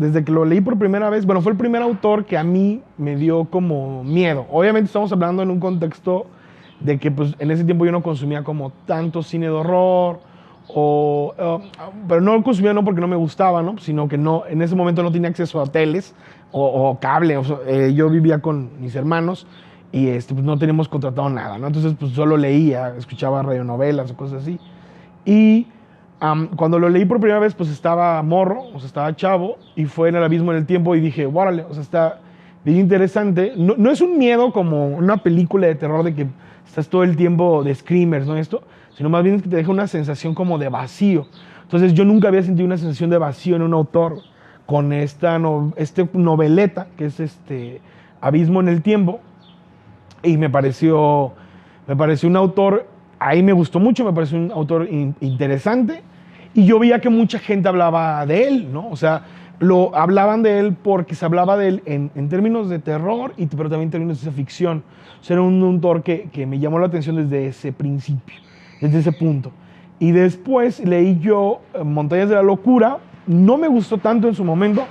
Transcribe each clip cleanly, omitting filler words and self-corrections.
desde que lo leí por primera vez, bueno, fue el primer autor que a mí me dio como miedo. Obviamente estamos hablando en un contexto de que pues en ese tiempo yo no consumía como tanto cine de horror, pero no lo consumía no porque no me gustaba, ¿no? Sino que no, en ese momento no tenía acceso a teles o cable. O sea, yo vivía con mis hermanos y pues no teníamos contratado nada, ¿no? Entonces pues solo leía, escuchaba radionovelas o cosas así. Y cuando lo leí por primera vez, pues estaba morro, o sea, estaba chavo, y fue en el abismo en el tiempo y dije, órale, o sea, está bien interesante. No, no es un miedo como una película de terror de que estás todo el tiempo de screamers, ¿no? Esto, sino más bien es que te deja una sensación como de vacío. Entonces yo nunca había sentido una sensación de vacío en un autor con esta noveleta, que es Abismo en el Tiempo, y me pareció un autor, ahí me gustó mucho, me pareció un autor interesante, y yo veía que mucha gente hablaba de él, ¿no? O sea, hablaban de él porque se hablaba de él en términos de terror, pero también en términos de ficción. O sea, era un autor que me llamó la atención desde ese principio, desde ese punto. Y después leí yo Montañas de la Locura. No me gustó tanto en su momento,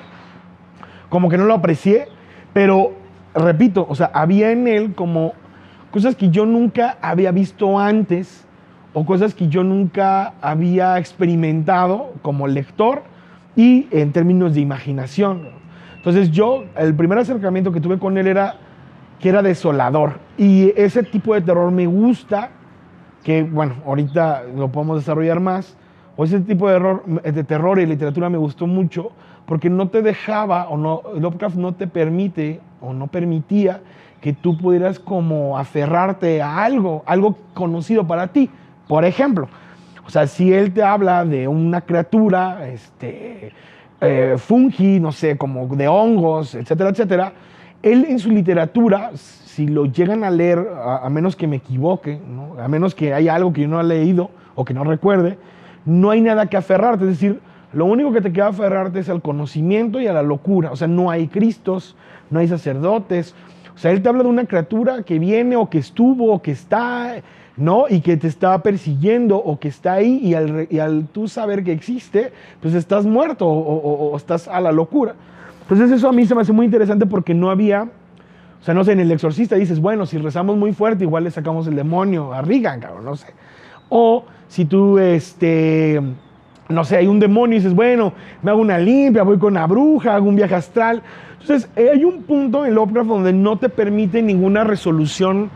como que no lo aprecié, pero repito, o sea, había en él como cosas que yo nunca había visto antes o cosas que yo nunca había experimentado como lector y en términos de imaginación. Entonces el primer acercamiento que tuve con él era que era desolador, y ese tipo de terror me gusta, que bueno, ahorita lo podemos desarrollar más, o ese tipo de terror y literatura me gustó mucho porque no te dejaba, o no, Lovecraft no te permite o no permitía que tú pudieras como aferrarte a algo conocido para ti. Por ejemplo, o sea, si él te habla de una criatura, fungi, no sé, como de hongos, etcétera, etcétera, él en su literatura, si lo llegan a leer, a menos que me equivoque, ¿no? A menos que haya algo que yo no he leído o que no recuerde, no hay nada que aferrarte. Es decir, lo único que te queda aferrarte es al conocimiento y a la locura. O sea, no hay cristos, no hay sacerdotes. O sea, él te habla de una criatura que viene o que estuvo o que está, ¿no? Y que te está persiguiendo o que está ahí, y al tú saber que existe, pues estás muerto o estás a la locura. Entonces eso a mí se me hace muy interesante porque no había, o sea, no sé, en El Exorcista dices, bueno, si rezamos muy fuerte, igual le sacamos el demonio a Regan, cabrón, no sé. O si tú, no sé, hay un demonio y dices, bueno, me hago una limpia, voy con una bruja, hago un viaje astral. Entonces hay un punto en Lovecraft donde no te permite ninguna resolución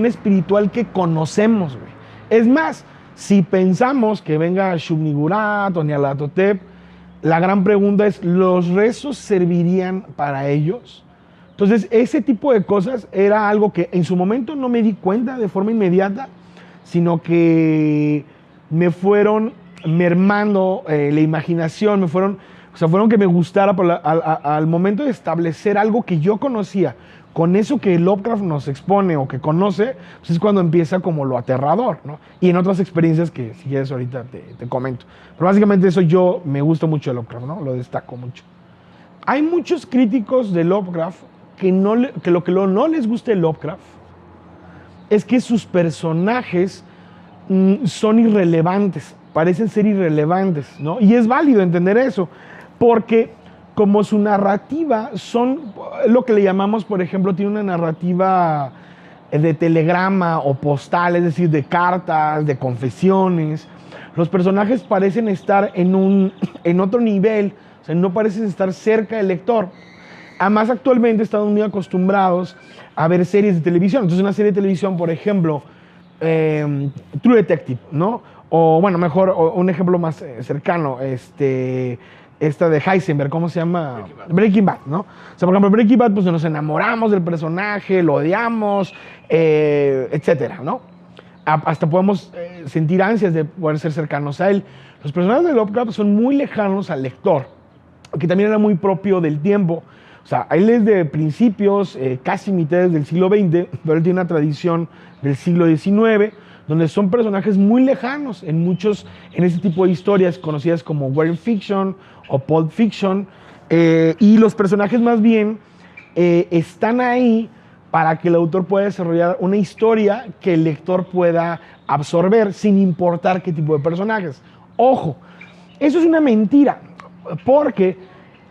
espiritual que conocemos, güey. Es más, si pensamos que venga Shub-Niggurath o Nyarlathotep, la gran pregunta es, ¿los rezos servirían para ellos? Entonces, ese tipo de cosas era algo que en su momento no me di cuenta de forma inmediata, sino que me fueron mermando la imaginación, fueron que me gustara al momento de establecer algo que yo conocía. Con eso que Lovecraft nos expone o que conoce, pues es cuando empieza como lo aterrador, ¿no? Y en otras experiencias que si quieres ahorita te comento. Pero básicamente eso yo me gusta mucho de Lovecraft, ¿no? Lo destaco mucho. Hay muchos críticos de Lovecraft que no les gusta de Lovecraft es que sus personajes son irrelevantes, parecen ser irrelevantes, ¿no? Y es válido entender eso, porque como su narrativa son lo que le llamamos, por ejemplo, tiene una narrativa de telegrama o postal, es decir, de cartas, de confesiones. Los personajes parecen estar en otro nivel, o sea, no parecen estar cerca del lector. Además, actualmente estamos muy acostumbrados a ver series de televisión. Entonces, una serie de televisión, por ejemplo, True Detective, ¿no? O bueno, mejor, un ejemplo más cercano, esta de Heisenberg, ¿cómo se llama? Breaking Bad, ¿no? O sea, por ejemplo, Breaking Bad, pues nos enamoramos del personaje, lo odiamos, etcétera, ¿no? Hasta podemos sentir ansias de poder ser cercanos a él. Los personajes de Lovecraft son muy lejanos al lector, que también era muy propio del tiempo. O sea, él es de principios, casi mitades del siglo XX, pero él tiene una tradición del siglo XIX, donde son personajes muy lejanos en este tipo de historias conocidas como Weird Fiction o Pulp Fiction, y los personajes más bien están ahí para que el autor pueda desarrollar una historia que el lector pueda absorber sin importar qué tipo de personajes. Ojo, eso es una mentira. Porque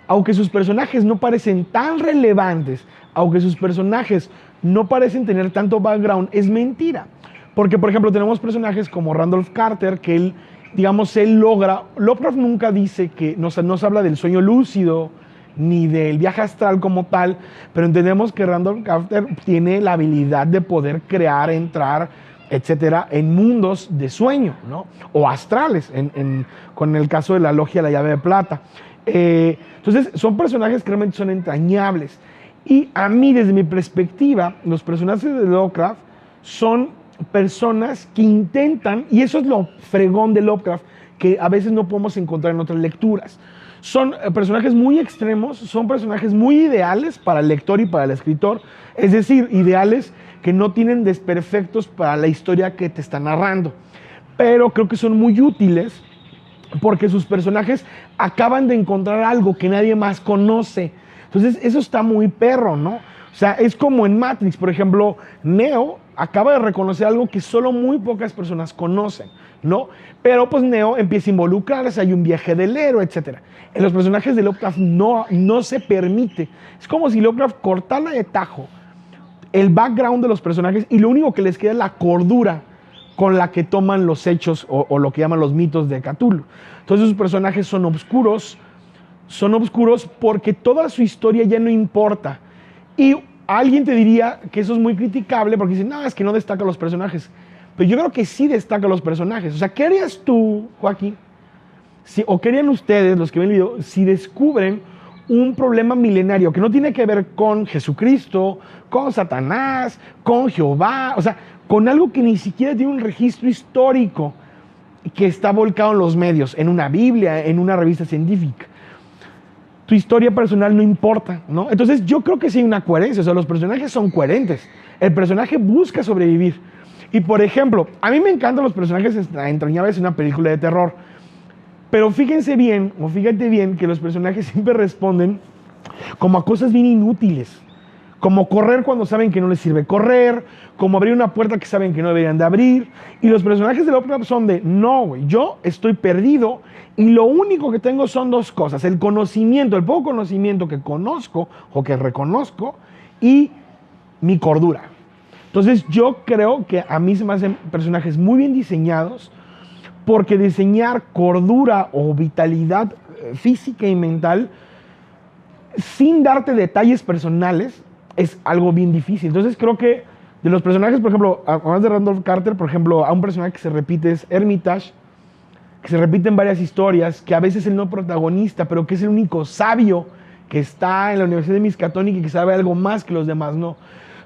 aunque sus personajes no parecen tan relevantes, aunque sus personajes no parecen tener tanto background, es mentira. Porque, por ejemplo, tenemos personajes como Randolph Carter, que él, digamos, él logra... Lovecraft nunca dice que... No se habla del sueño lúcido, ni del viaje astral como tal, pero entendemos que Randolph Carter tiene la habilidad de poder crear, entrar, etcétera, en mundos de sueño, ¿no? O astrales, con el caso de la logia de la llave de plata. Entonces, son personajes que realmente son entrañables. Y a mí, desde mi perspectiva, los personajes de Lovecraft son personas que intentan, y eso es lo fregón de Lovecraft, que a veces no podemos encontrar en otras lecturas. Son personajes muy extremos, son personajes muy ideales para el lector y para el escritor, es decir, ideales que no tienen desperfectos para la historia que te está narrando, pero creo que son muy útiles porque sus personajes acaban de encontrar algo que nadie más conoce. Entonces eso está muy perro, ¿no? O sea, es como en Matrix, por ejemplo, Neo acaba de reconocer algo que solo muy pocas personas conocen, ¿no? Pero pues Neo empieza a involucrarse, hay un viaje del héroe, etc. En los personajes de Lovecraft no se permite. Es como si Lovecraft cortara de tajo el background de los personajes y lo único que les queda es la cordura con la que toman los hechos o lo que llaman los mitos de Cthulhu. Entonces sus personajes son oscuros porque toda su historia ya no importa. Y alguien te diría que eso es muy criticable porque dicen, no, es que no destaca los personajes. Pero yo creo que sí destaca los personajes. O sea, ¿qué harías tú, Joaquín? O qué harían ustedes, los que ven el video, si descubren un problema milenario que no tiene que ver con Jesucristo, con Satanás, con Jehová, o sea, con algo que ni siquiera tiene un registro histórico que está volcado en los medios, en una Biblia, en una revista científica? Tu historia personal no importa, ¿no? Entonces yo creo que sí hay una coherencia, o sea, los personajes son coherentes, el personaje busca sobrevivir. Y por ejemplo, a mí me encantan los personajes entrañables en una película de terror, pero fíjate bien que los personajes siempre responden como a cosas bien inútiles, como correr cuando saben que no les sirve correr, como abrir una puerta que saben que no deberían de abrir. Y los personajes de Lovecraft son de, no, güey, yo estoy perdido y lo único que tengo son dos cosas: el conocimiento, el poco conocimiento que conozco o que reconozco, y mi cordura. Entonces yo creo que a mí se me hacen personajes muy bien diseñados, porque diseñar cordura o vitalidad física y mental sin darte detalles personales es algo bien difícil. Entonces creo que de los personajes, por ejemplo, además de Randolph Carter, por ejemplo, a un personaje que se repite es Hermitage, que se repite en varias historias, que a veces es el no protagonista, pero que es el único sabio que está en la Universidad de Miskatonic y que sabe algo más que los demás no. O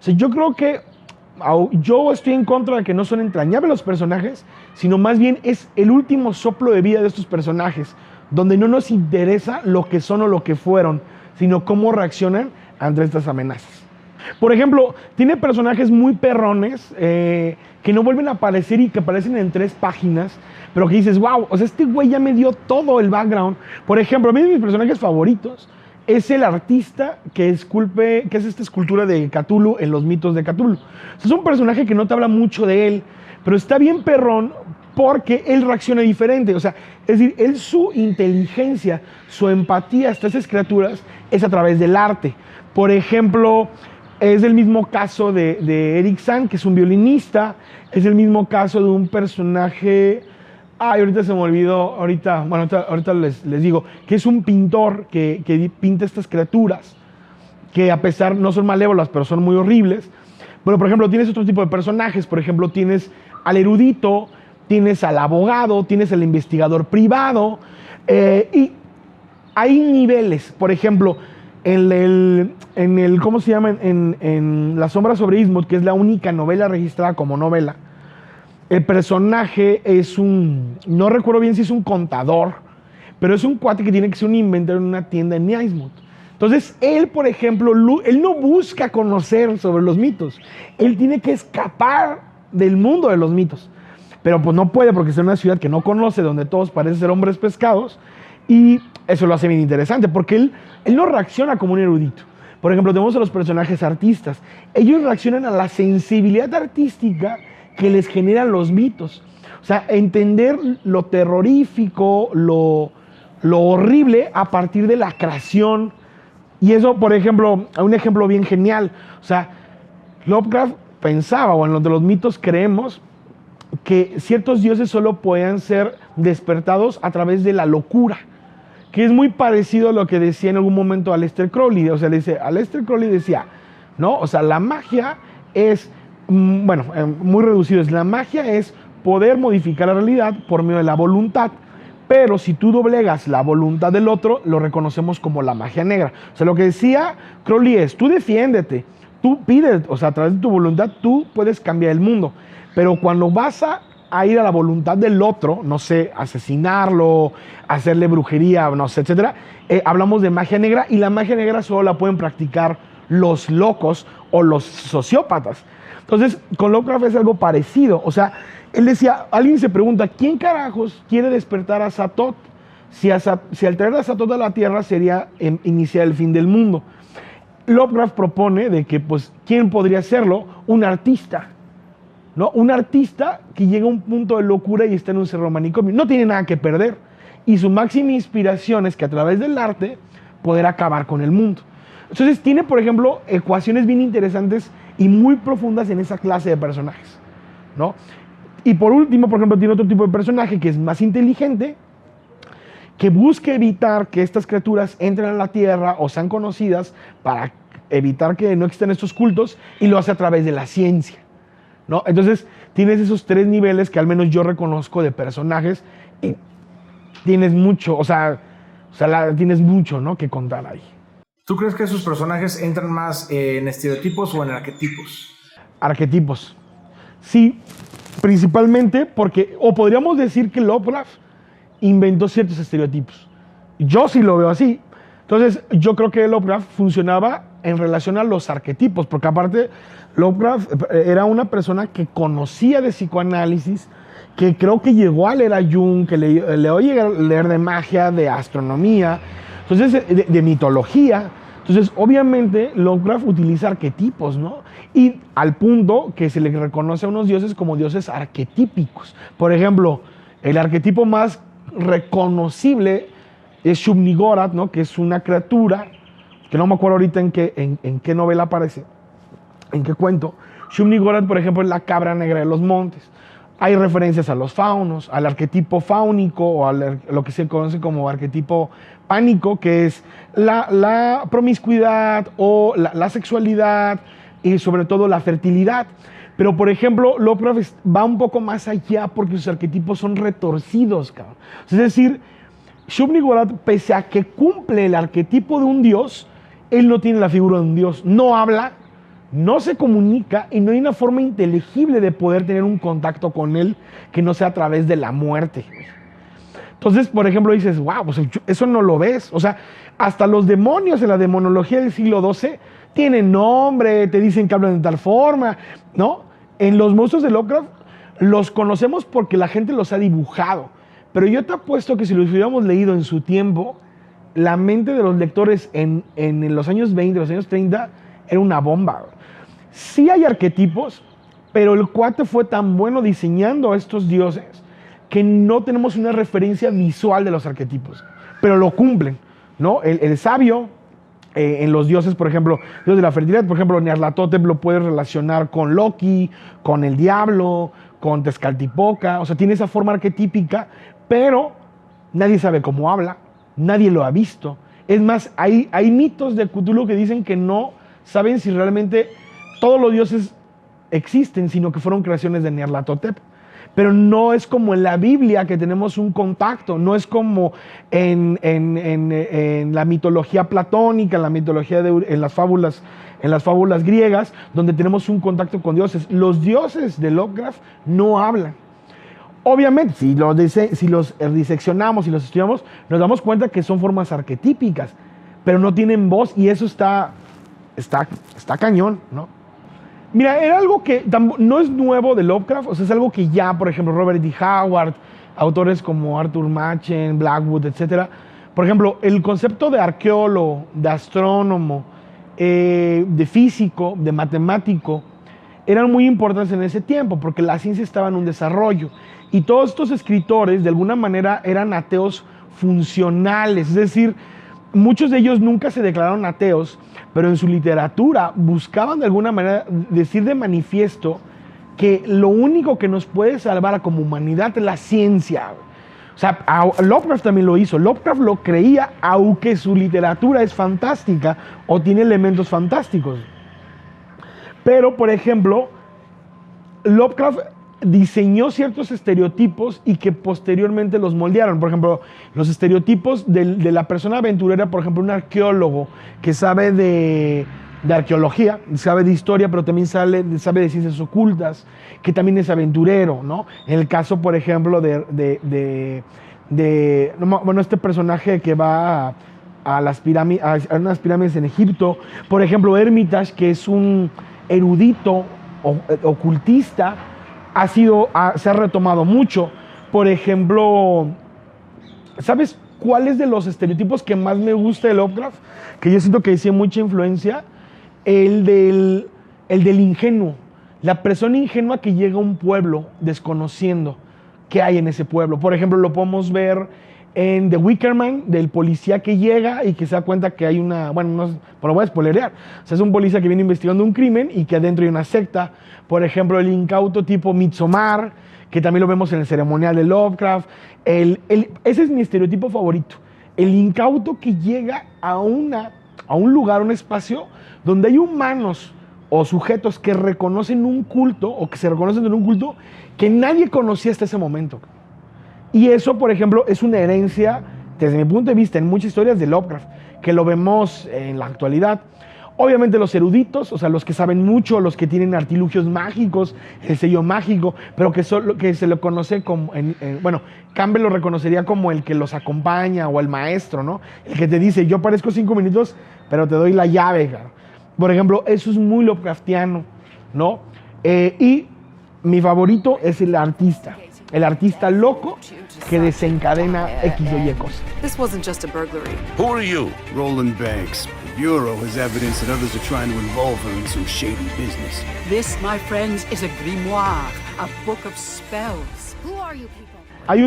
sea, yo creo que yo estoy en contra de que no son entrañables los personajes, sino más bien es el último soplo de vida de estos personajes, donde no nos interesa lo que son o lo que fueron, sino cómo reaccionan ante estas amenazas. Por ejemplo, tiene personajes muy perrones que no vuelven a aparecer y que aparecen en 3 páginas, pero que dices, wow, o sea, este güey ya me dio todo el background. Por ejemplo, a mí de mis personajes favoritos es el artista que es esta escultura de Cthulhu en los mitos de Cthulhu. O sea, es un personaje que no te habla mucho de él, pero está bien perrón porque él reacciona diferente. O sea, es decir, su inteligencia, su empatía hasta esas criaturas es a través del arte. Por ejemplo, es el mismo caso de Eric Sand, que es un violinista. Es el mismo caso de un personaje... ahorita se me olvidó, ahorita les digo, que es un pintor que pinta estas criaturas, que a pesar no son malévolas, pero son muy horribles. Bueno, por ejemplo, tienes otro tipo de personajes. Por ejemplo, tienes al erudito, tienes al abogado, tienes al investigador privado, y hay niveles. Por ejemplo, ¿cómo se llama? En La sombra sobre Innsmouth, que es la única novela registrada como novela, el personaje es no recuerdo bien si es un contador, pero es un cuate que tiene que ser un inventario en una tienda en Innsmouth. Entonces, él, por ejemplo, él no busca conocer sobre los mitos, él tiene que escapar del mundo de los mitos, pero pues no puede porque está en una ciudad que no conoce, donde todos parecen ser hombres pescados, y eso lo hace bien interesante, porque él no reacciona como un erudito. Por ejemplo, tenemos a los personajes artistas, ellos reaccionan a la sensibilidad artística que les generan los mitos. O sea, entender lo terrorífico, lo horrible a partir de la creación. Y eso, por ejemplo, un ejemplo bien genial. O sea, Lovecraft pensaba, o en los de los mitos creemos, que ciertos dioses solo podían ser despertados a través de la locura, que es muy parecido a lo que decía en algún momento Aleister Crowley. O sea, Aleister Crowley decía, ¿no? O sea, la magia es, bueno, muy reducido, la magia es poder modificar la realidad por medio de la voluntad. Pero si tú doblegas la voluntad del otro, lo reconocemos como la magia negra. O sea, lo que decía Crowley es, tú defiéndete, tú pides, o sea, a través de tu voluntad, tú puedes cambiar el mundo. Pero cuando vas a ir a la voluntad del otro, no sé, asesinarlo, hacerle brujería, no sé, etcétera, hablamos de magia negra, y la magia negra solo la pueden practicar los locos o los sociópatas. Entonces, con Lovecraft es algo parecido. O sea, él decía, alguien se pregunta, ¿quién carajos quiere despertar a Satoth? Si al traer a Satoth a la Tierra sería iniciar el fin del mundo. Lovecraft propone de que, pues, ¿quién podría hacerlo? Un artista, ¿no? Un artista que llega a un punto de locura y está en un cerro manicomio. No tiene nada que perder. Y su máxima inspiración es que a través del arte poder acabar con el mundo. Entonces tiene, por ejemplo, ecuaciones bien interesantes y muy profundas en esa clase de personajes, ¿no? Y por último, por ejemplo, tiene otro tipo de personaje que es más inteligente, que busca evitar que estas criaturas entren a la Tierra o sean conocidas para evitar que no existan estos cultos, y lo hace a través de la ciencia, ¿no? Entonces tienes esos tres niveles que al menos yo reconozco de personajes, y tienes mucho, tienes mucho, ¿no?, que contar ahí. ¿Tú crees que sus personajes entran más en estereotipos o en arquetipos? Arquetipos. Sí, principalmente porque, o podríamos decir que Lovecraft inventó ciertos estereotipos. Yo sí lo veo así. Entonces, yo creo que Lovecraft funcionaba en relación a los arquetipos, porque aparte, Lovecraft era una persona que conocía de psicoanálisis, que creo que llegó a leer a Jung, que le oye leer de magia, de astronomía, entonces de mitología. Entonces, obviamente, Lovecraft utiliza arquetipos, ¿no? Y al punto que se le reconoce a unos dioses como dioses arquetípicos. Por ejemplo, el arquetipo más reconocible es Shub-Niggurath, ¿no?, que es una criatura, que no me acuerdo ahorita en qué novela aparece, en qué cuento. Shub-Niggurath, por ejemplo, es la cabra negra de los montes. Hay referencias a los faunos, al arquetipo fáunico, o a lo que se conoce como arquetipo pánico, que es la promiscuidad o la sexualidad, y sobre todo la fertilidad. Pero, por ejemplo, Lovecraft va un poco más allá porque sus arquetipos son retorcidos, cabrón. Es decir, Shub-Niggurath, pese a que cumple el arquetipo de un dios, él no tiene la figura de un dios, no habla, no se comunica, y no hay una forma inteligible de poder tener un contacto con él que no sea a través de la muerte. Entonces, por ejemplo, dices, wow, pues eso no lo ves. O sea, hasta los demonios en la demonología del siglo XII tienen nombre, te dicen que hablan de tal forma, ¿no? En los monstruos de Lovecraft los conocemos porque la gente los ha dibujado. Pero yo te apuesto que si los hubiéramos leído en su tiempo, la mente de los lectores en los años 20, los años 30, era una bomba. Sí hay arquetipos, pero el cuate fue tan bueno diseñando a estos dioses que no tenemos una referencia visual de los arquetipos, pero lo cumplen, ¿no? El sabio, en los dioses, por ejemplo, dios de la fertilidad, por ejemplo, Nyarlathotep lo puedes relacionar con Loki, con el diablo, con Tezcatlipoca, o sea, tiene esa forma arquetípica, pero nadie sabe cómo habla, nadie lo ha visto. Es más, hay mitos de Cthulhu que dicen que no saben si realmente todos los dioses existen, sino que fueron creaciones de Nyarlathotep. Pero no es como en la Biblia, que tenemos un contacto, no es como en la mitología platónica, en la mitología en las fábulas griegas, donde tenemos un contacto con dioses. Los dioses de Lovecraft no hablan. Obviamente, si los diseccionamos y los estudiamos, nos damos cuenta que son formas arquetípicas, pero no tienen voz, y eso está cañón, ¿no? Mira, era algo que no es nuevo de Lovecraft, o sea, es algo que ya, por ejemplo, Robert D. Howard, autores como Arthur Machen, Blackwood, etc. Por ejemplo, el concepto de arqueólogo, de astrónomo, de físico, de matemático, eran muy importantes en ese tiempo, porque la ciencia estaba en un desarrollo. Y todos estos escritores, de alguna manera, eran ateos funcionales, es decir, muchos de ellos nunca se declararon ateos, pero en su literatura buscaban de alguna manera decir de manifiesto que lo único que nos puede salvar como humanidad es la ciencia. O sea, Lovecraft también lo hizo. Lovecraft lo creía, aunque su literatura es fantástica o tiene elementos fantásticos. Pero, por ejemplo, Lovecraft diseñó ciertos estereotipos y que posteriormente los moldearon. Por ejemplo, los estereotipos de la persona aventurera, por ejemplo, un arqueólogo que sabe de arqueología, sabe de historia, pero también sabe de ciencias ocultas, que también es aventurero, ¿no? En el caso, por ejemplo, este personaje que va a las pirámides, a unas pirámides en Egipto, por ejemplo, Hermitage, que es un erudito ocultista, se ha retomado mucho. Por ejemplo, ¿sabes cuál es de los estereotipos que más me gusta de Lovecraft? Que yo siento que decía mucha influencia. El del ingenuo. La persona ingenua que llega a un pueblo desconociendo qué hay en ese pueblo. Por ejemplo, lo podemos ver en The Wicker Man, del policía que llega y que se da cuenta que hay una... Bueno, no lo voy a spoilerear. O sea, es un policía que viene investigando un crimen y que adentro hay una secta. Por ejemplo, el incauto tipo Midsommar, que también lo vemos en el ceremonial de Lovecraft. Ese es mi estereotipo favorito. El incauto que llega a un lugar, un espacio donde hay humanos o sujetos que reconocen un culto o que se reconocen en un culto que nadie conocía hasta ese momento. Y eso, por ejemplo, es una herencia, desde mi punto de vista, en muchas historias de Lovecraft, que lo vemos en la actualidad. Obviamente los eruditos, o sea, los que saben mucho, los que tienen artilugios mágicos, el sello mágico, pero que se lo conoce como, bueno, Campbell lo reconocería como el que los acompaña o el maestro, ¿no? El que te dice, yo parezco 5 minutos, pero te doy la llave, cara. Por ejemplo, eso es muy Lovecraftiano, ¿no? Y mi favorito es el artista loco que desencadena X o Y cosas. This wasn't just a burglary. Who are you? Roland Banks. The Bureau has evidence that others are trying to involve her in some shady business. This, my friends, is a grimoire, a book of spells. Who are you people? Hay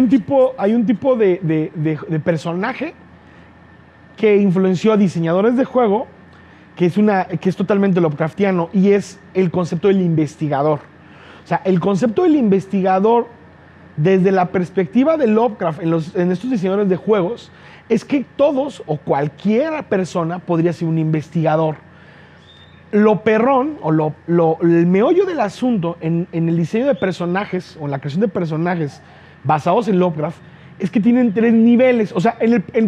un tipo de personaje que influenció a diseñadores de juego que es totalmente Lovecraftiano, y es el concepto del investigador. O sea, el concepto del investigador desde la perspectiva de Lovecraft en estos diseñadores de juegos es que todos o cualquier persona podría ser un investigador. Lo perrón o el meollo del asunto en el diseño de personajes o en la creación de personajes basados en Lovecraft es que tienen 3 niveles. O sea,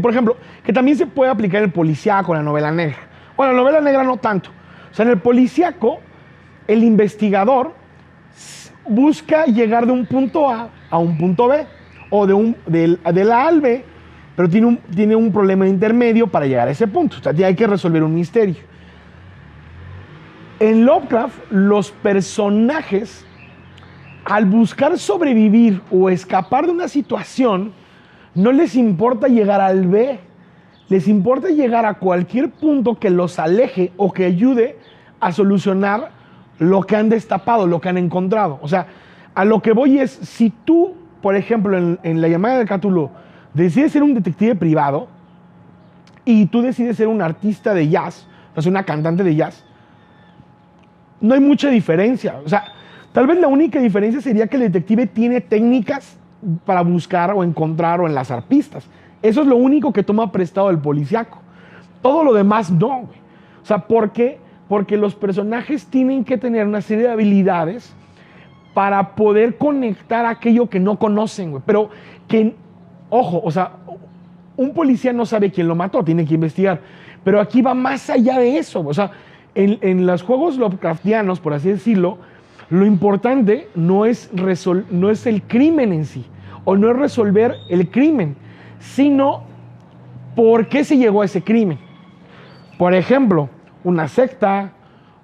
por ejemplo, que también se puede aplicar en el policíaco, en la novela negra. Bueno, la novela negra no tanto. O sea, en el policíaco, el investigador busca llegar de un punto A a un punto B, o de la A al B, pero tiene un problema intermedio para llegar a ese punto. O sea, hay que resolver un misterio. En Lovecraft, los personajes, al buscar sobrevivir o escapar de una situación, no les importa llegar al B, les importa llegar a cualquier punto que los aleje o que ayude a solucionar lo que han destapado, lo que han encontrado. O sea, a lo que voy es, si tú, por ejemplo, en La llamada de Cthulhu, decides ser un detective privado y tú decides ser un artista de jazz, o sea, una cantante de jazz, no hay mucha diferencia. O sea, tal vez la única diferencia sería que el detective tiene técnicas para buscar o encontrar o enlazar pistas. Eso es lo único que toma prestado el policíaco. Todo lo demás no, güey. O sea, ¿por qué? Porque los personajes tienen que tener una serie de habilidades para poder conectar aquello que no conocen, güey. Pero que, ojo, o sea, un policía no sabe quién lo mató, tiene que investigar. Pero aquí va más allá de eso. O sea, en los juegos Lovecraftianos, por así decirlo, lo importante no es el crimen en sí, o no es resolver el crimen, sino por qué se llegó a ese crimen. Por ejemplo, una secta,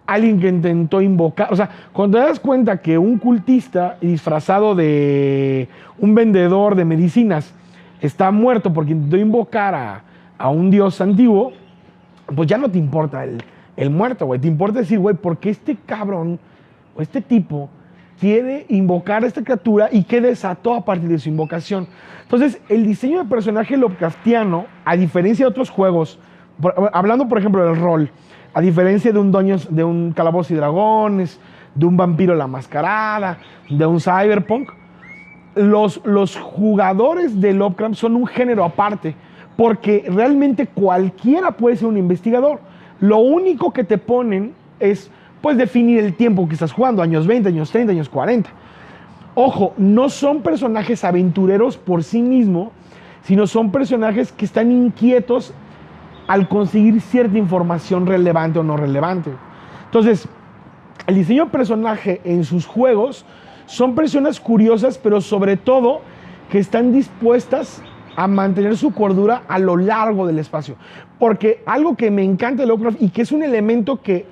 alguien que intentó invocar, o sea, cuando te das cuenta que un cultista disfrazado de un vendedor de medicinas está muerto porque intentó invocar a un dios antiguo, pues ya no te importa el muerto, güey. Te importa decir, güey, ¿por qué este cabrón o este tipo quiere invocar a esta criatura y qué desató a partir de su invocación. Entonces, el diseño de personaje Lovecraftiano, a diferencia de otros juegos, hablando por ejemplo del rol, a diferencia de de un Calabozos y Dragones, de un Vampiro la Mascarada, de un Cyberpunk, los jugadores de Lovecraft son un género aparte, porque realmente cualquiera puede ser un investigador. Lo único que te ponen es pues definir el tiempo que estás jugando, años 20, años 30, años 40. Ojo, no son personajes aventureros por sí mismos, sino son personajes que están inquietos al conseguir cierta información relevante o no relevante. Entonces, el diseño de personaje en sus juegos son personas curiosas, pero sobre todo que están dispuestas a mantener su cordura a lo largo del espacio. Porque algo que me encanta de Lovecraft y que es un elemento que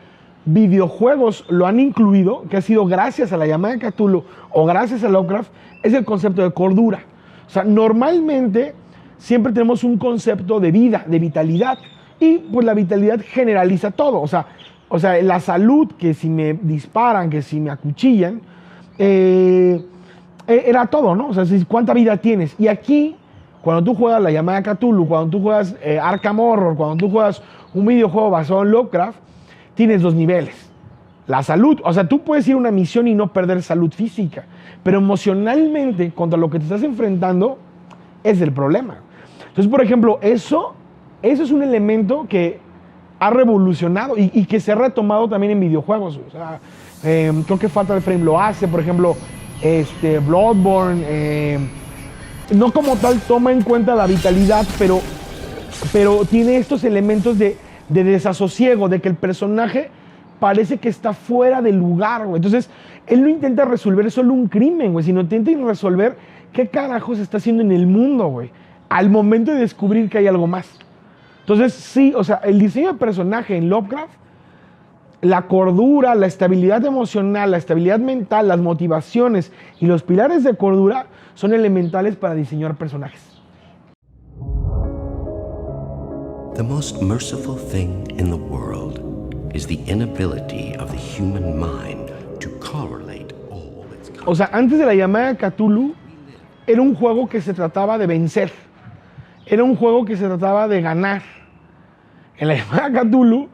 videojuegos lo han incluido, que ha sido gracias a la llamada de Cthulhu o gracias a Lovecraft, es el concepto de cordura. O sea, normalmente siempre tenemos un concepto de vida, de vitalidad, y pues la vitalidad generaliza todo. O sea, la salud, que si me disparan, que si me acuchillan, era todo, ¿no? O sea, ¿cuánta vida tienes? Y aquí, cuando tú juegas la llamada de Cthulhu, cuando tú juegas Arkham Horror, cuando tú juegas un videojuego basado en Lovecraft, tienes dos niveles. La salud, o sea, tú puedes ir a una misión y no perder salud física, pero emocionalmente, contra lo que te estás enfrentando, es el problema. Entonces, por ejemplo, eso es un elemento que ha revolucionado y que se ha retomado también en videojuegos. O sea, creo que Fatal Frame lo hace, por ejemplo, Bloodborne, no como tal toma en cuenta la vitalidad, pero tiene estos elementos de desasosiego, de que el personaje parece que está fuera del lugar, güey. Entonces, él no intenta resolver solo un crimen, güey, sino intenta resolver qué carajos está haciendo en el mundo, güey, al momento de descubrir que hay algo más. Entonces, sí, o sea, el diseño de personaje en Lovecraft, la cordura, la estabilidad emocional, la estabilidad mental, las motivaciones y los pilares de cordura son elementales para diseñar personajes. The most merciful thing in the world is the inability of the human mind to correlate all its... O sea, antes de la llamada de Cthulhu, era un juego que se trataba de vencer. Era un juego que se trataba de ganar. En la llamada de Cthulhu,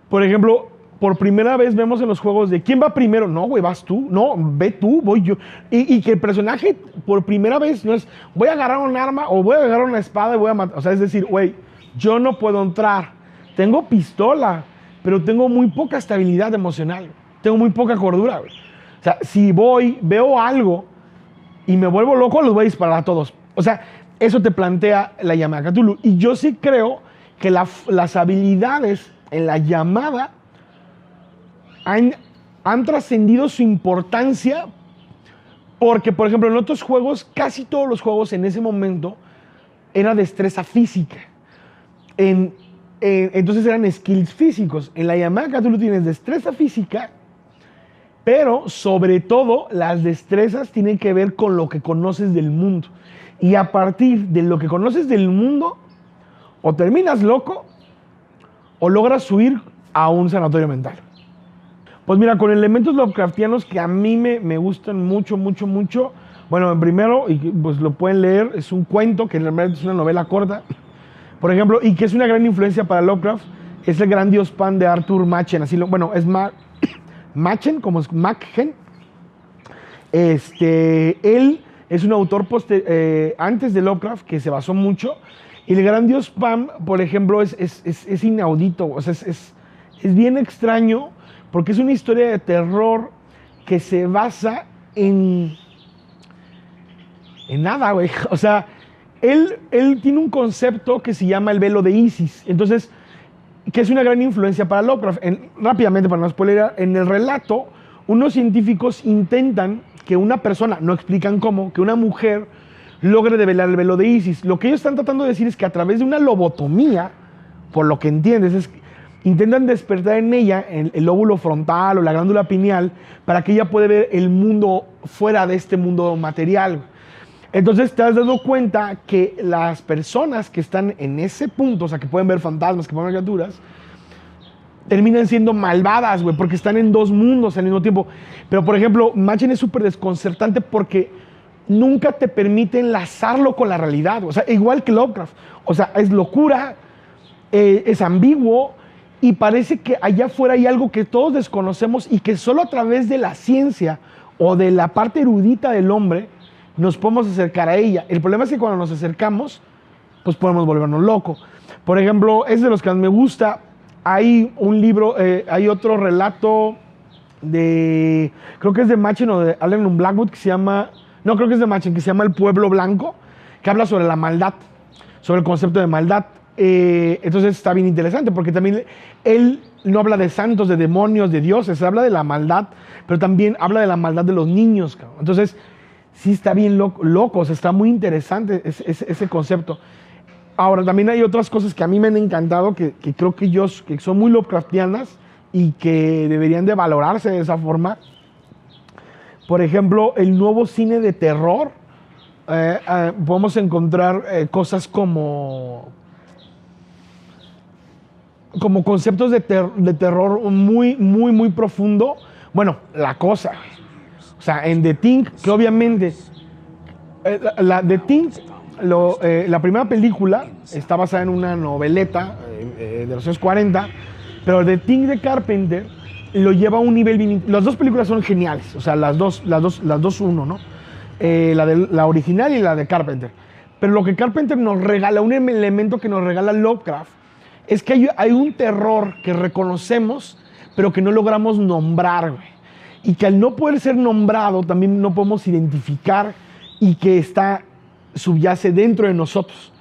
por ejemplo, por primera vez vemos en los juegos de ¿quién va primero? No, güey, vas tú. No, ve tú, voy yo. Y que el personaje, por primera vez, no es voy a agarrar un arma o voy a agarrar una espada y voy a matar. O sea, es decir, güey, yo no puedo entrar. Tengo pistola, pero tengo muy poca estabilidad emocional. Tengo muy poca cordura, güey. O sea, si veo algo y me vuelvo loco, los voy a disparar a todos. O sea, eso te plantea la llamada de Cthulhu. Y yo sí creo que las habilidades en la llamada han trascendido su importancia porque, por ejemplo, en otros juegos, casi todos los juegos en ese momento era destreza física. Entonces eran skills físicos. En la llamada de Cthulhu tienes destreza física, pero sobre todo las destrezas tienen que ver con lo que conoces del mundo. Y a partir de lo que conoces del mundo, o terminas loco o logras huir a un sanatorio mental. Pues mira, con elementos Lovecraftianos que a mí me gustan mucho. Bueno, primero, y pues lo pueden leer, es un cuento que realmente es una novela corta, por ejemplo, y que es una gran influencia para Lovecraft, es el gran dios Pan de Arthur Machen, es Machen, como es Machen. Él es un autor antes de Lovecraft que se basó mucho, y el gran dios Pan, por ejemplo, es inaudito, o sea, es bien extraño, porque es una historia de terror que se basa en nada, güey. O sea, él tiene un concepto que se llama el velo de Isis. Entonces, que es una gran influencia para Lovecraft. Rápidamente, para no spoiler, en el relato, unos científicos intentan que una persona, no explican cómo, que una mujer logre develar el velo de Isis. Lo que ellos están tratando de decir es que a través de una lobotomía, por lo que entiendes, intentan despertar en ella el lóbulo frontal o la glándula pineal para que ella pueda ver el mundo fuera de este mundo material. Entonces te has dado cuenta que las personas que están en ese punto, o sea, que pueden ver fantasmas, que pueden ver criaturas, terminan siendo malvadas, güey, porque están en dos mundos al mismo tiempo. Pero, por ejemplo, Machen es súper desconcertante porque nunca te permite enlazarlo con la realidad. O sea, igual que Lovecraft. O sea, es locura, es ambiguo y parece que allá afuera hay algo que todos desconocemos y que solo a través de la ciencia o de la parte erudita del hombre nos podemos acercar a ella. El problema es que cuando nos acercamos, pues podemos volvernos locos. Por ejemplo, es de los que más me gusta. Hay un libro, hay otro relato de, creo que es de Machen o de Allen Blackwood que se llama, no, creo que es de Machen, que se llama El Pueblo Blanco, que habla sobre la maldad, sobre el concepto de maldad. Entonces está bien interesante porque también él no habla de santos, de demonios, de dioses, habla de la maldad, pero también habla de la maldad de los niños, cabrón. Entonces sí está bien loco, o sea, está muy interesante ese concepto. Ahora, también hay otras cosas que a mí me han encantado, que creo que son muy Lovecraftianas y que deberían de valorarse de esa forma. Por ejemplo, el nuevo cine de terror, podemos encontrar cosas como conceptos de terror muy, muy, muy profundo. Bueno, La Cosa. O sea, en The Thing, que obviamente The Thing, la primera película está basada en una noveleta de los años 40, pero The Thing de Carpenter lo lleva a un nivel bien. Las dos películas son geniales, o sea, las dos uno, ¿no? La original y la de Carpenter. Pero lo que Carpenter nos regala, un elemento que nos regala Lovecraft, es que hay un terror que reconocemos, pero que no logramos nombrar, güey. Y que al no poder ser nombrado, también no podemos identificar y que subyace dentro de nosotros,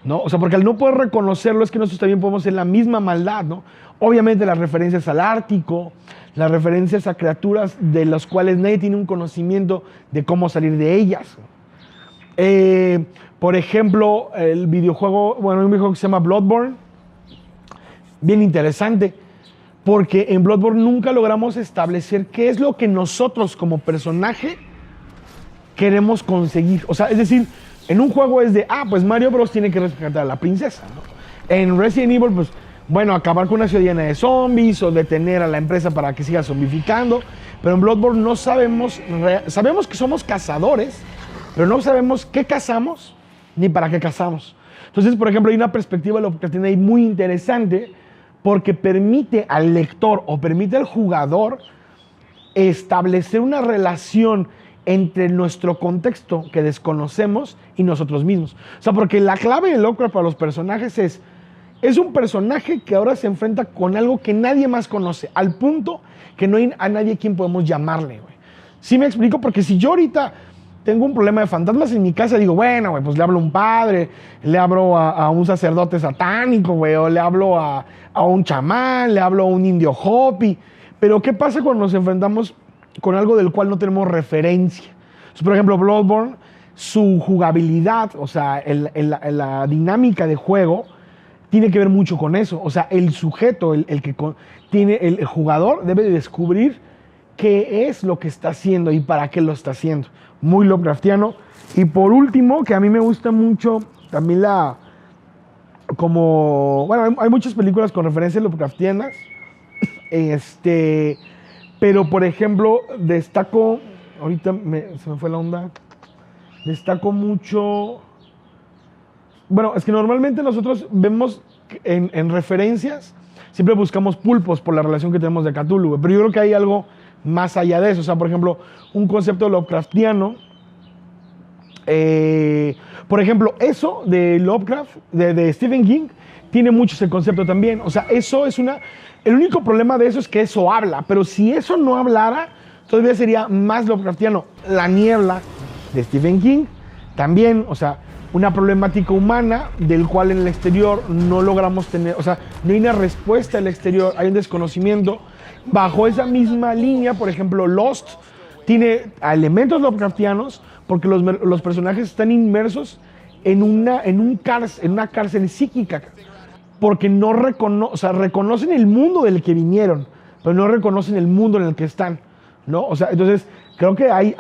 ¿no? O sea, porque al no poder reconocerlo es que nosotros también podemos ser la misma maldad, ¿no? Obviamente las referencias al Ártico, las referencias a criaturas de las cuales nadie tiene un conocimiento de cómo salir de ellas. Por ejemplo, el videojuego, bueno, hay un videojuego que se llama Bloodborne, bien interesante, porque en Bloodborne nunca logramos establecer qué es lo que nosotros como personaje queremos conseguir. O sea, es decir, en un juego es de, pues Mario Bros tiene que rescatar a la princesa, ¿no? En Resident Evil, pues, bueno, acabar con una ciudad llena de zombies o detener a la empresa para que siga zombificando. Pero en Bloodborne no sabemos que somos cazadores, pero no sabemos qué cazamos ni para qué cazamos. Entonces, por ejemplo, hay una perspectiva de lo que tiene ahí muy interesante, porque permite al lector o permite al jugador establecer una relación entre nuestro contexto que desconocemos y nosotros mismos. O sea, porque la clave de Lovecraft para los personajes es un personaje que ahora se enfrenta con algo que nadie más conoce, al punto que no hay a nadie a quien podemos llamarle, güey. ¿Sí me explico? Porque si yo ahorita tengo un problema de fantasmas en mi casa, digo, bueno, güey, pues le hablo a un padre, le hablo a un sacerdote satánico, güey, o le hablo a un chamán, le hablo a un indio Hopi. Pero ¿qué pasa cuando nos enfrentamos con algo del cual no tenemos referencia? Entonces, por ejemplo, Bloodborne, su jugabilidad, o sea, la dinámica de juego, tiene que ver mucho con eso. O sea, el sujeto, el jugador debe de descubrir qué es lo que está haciendo y para qué lo está haciendo. Muy Lovecraftiano. Y por último, que a mí me gusta mucho también bueno, hay muchas películas con referencias Lovecraftianas. Pero por ejemplo, destaco, ahorita se me fue la onda, destaco mucho, bueno, es que normalmente nosotros vemos en referencias, siempre buscamos pulpos por la relación que tenemos de Cthulhu, pero yo creo que hay algo más allá de eso. O sea, por ejemplo, un concepto Lovecraftiano, por ejemplo, eso de Lovecraft, de Stephen King, tiene mucho ese concepto también. O sea, eso es el único problema de eso es que eso habla, pero si eso no hablara, todavía sería más Lovecraftiano. La Niebla de Stephen King, también, o sea, una problemática humana del cual en el exterior no logramos tener, o sea, no hay una respuesta al exterior, hay un desconocimiento. Bajo esa misma línea, por ejemplo, Lost tiene elementos Lovecraftianos porque los personajes están inmersos en una cárcel psíquica, porque no reconocen el mundo del que vinieron, pero no reconocen el mundo en el que están, ¿no? O sea, entonces creo que hay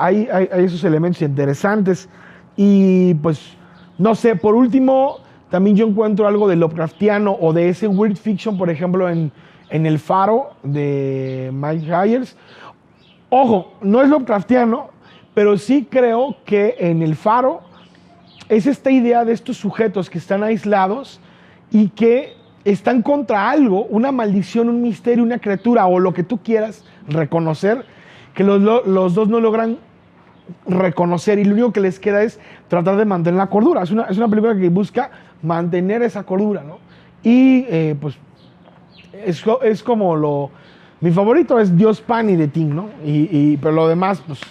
esos elementos interesantes. Y pues, no sé, por último, también yo encuentro algo de Lovecraftiano o de ese weird fiction, por ejemplo, en en El Faro de Mike Myers. Ojo, no es Lovecraftiano, pero sí creo que en El Faro es esta idea de estos sujetos que están aislados y que están contra algo, una maldición, un misterio, una criatura o lo que tú quieras reconocer, que los dos no logran reconocer y lo único que les queda es tratar de mantener la cordura. Es una película que busca mantener esa cordura, ¿no? Y pues es como mi favorito es Dios Pan y The Thing, ¿no? Pero lo demás, pues,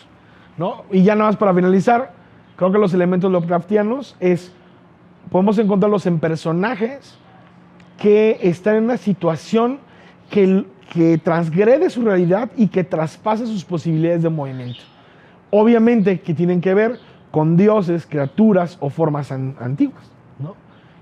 ¿no? Y ya nada más para finalizar, creo que los elementos Lovecraftianos podemos encontrarlos en personajes que están en una situación que transgrede su realidad y que traspasa sus posibilidades de movimiento. Obviamente que tienen que ver con dioses, criaturas o formas antiguas.